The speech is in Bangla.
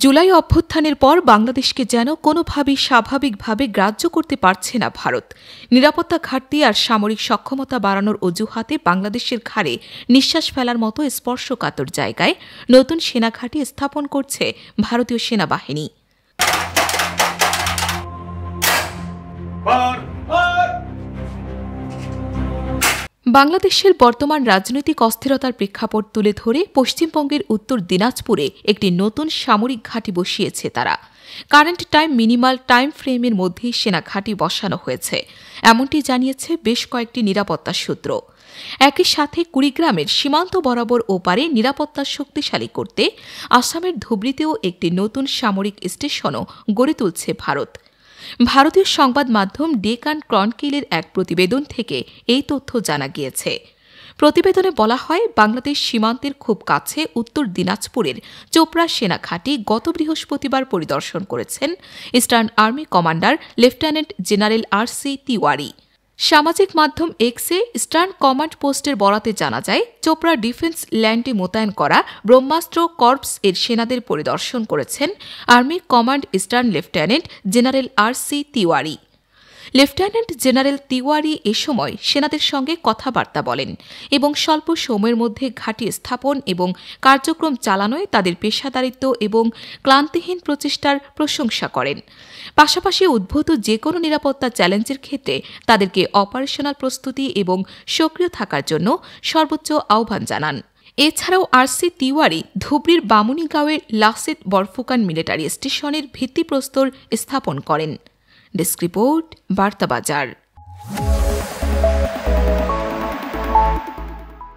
জুলাই অভ্যুত্থানের পর বাংলাদেশকে যেন কোনোভাবেই স্বাভাবিকভাবে গ্রাহ্য করতে পারছে না ভারত। নিরাপত্তা ঘাটতি আর সামরিক সক্ষমতা বাড়ানোর অজুহাতে বাংলাদেশের ঘাড়ে নিঃশ্বাস ফেলার মতো স্পর্শকাতর জায়গায় নতুন সেনাঘাঁটি স্থাপন করছে ভারতীয় সেনাবাহিনী। বাংলাদেশের বর্তমান রাজনৈতিক অস্থিরতার প্রেক্ষাপট তুলে ধরে পশ্চিমবঙ্গের উত্তর দিনাজপুরে একটি নতুন সামরিক ঘাঁটি বসিয়েছে তারা। কারেন্ট টাইম মিনিমাল টাইম ফ্রেমের মধ্যেই সেনা ঘাঁটি বসানো হয়েছে, এমনটি জানিয়েছে বেশ কয়েকটি নিরাপত্তা সূত্র। একই সাথে কুড়িগ্রামের সীমান্ত বরাবর ওপারে নিরাপত্তা শক্তিশালী করতে আসামের ধুবড়ীতেও একটি নতুন সামরিক স্টেশনও গড়ে তুলছে ভারত। ভারতীয় সংবাদ মাধ্যম ডেকান ক্রনিকলের এক প্রতিবেদন থেকে এই তথ্য জানা গিয়েছে। প্রতিবেদনে বলা হয়, বাংলাদেশ সীমান্তের খুব কাছে উত্তর দিনাজপুরের চোপড়া সেনা ঘাঁটি গত বৃহস্পতিবার পরিদর্শন করেছেন eastern army commander lieutenant general RC. Tiwari. সামাজিক মাধ্যম এক্সে ইস্টার্ন কমান্ড পোস্টের বরাতে জানা যায়, চোপড়া ডিফেন্স ল্যান্ডে মোতায়েন করা ব্রহ্মাস্ত্র কর্পস এর সেনাদের পরিদর্শন করেছেন army command eastern lieutenant general RC. Tiwari. Lieutenant general Tiwari এ সময় সেনাদের সঙ্গে কথাবার্তা বলেন এবং স্বল্প সময়ের মধ্যে ঘাঁটি স্থাপন এবং কার্যক্রম চালানোয় তাদের পেশাদারিত্ব এবং ক্লান্তিহীন প্রচেষ্টার প্রশংসা করেন। পাশাপাশি উদ্ভূত যে কোনো নিরাপত্তা চ্যালেঞ্জের ক্ষেত্রে তাদেরকে অপারেশনাল প্রস্তুতি এবং সক্রিয় থাকার জন্য সর্বোচ্চ আহ্বান জানান। এছাড়াও আর.সি. তিওয়ারি ধুবড়ীর বামুনিগাঁওয়ের লাসেট বরফুকান মিলিটারি স্টেশনের ভিত্তিপ্রস্তর স্থাপন করেন। ডেস্ক রিপোর্ট, বার্তা বাজার।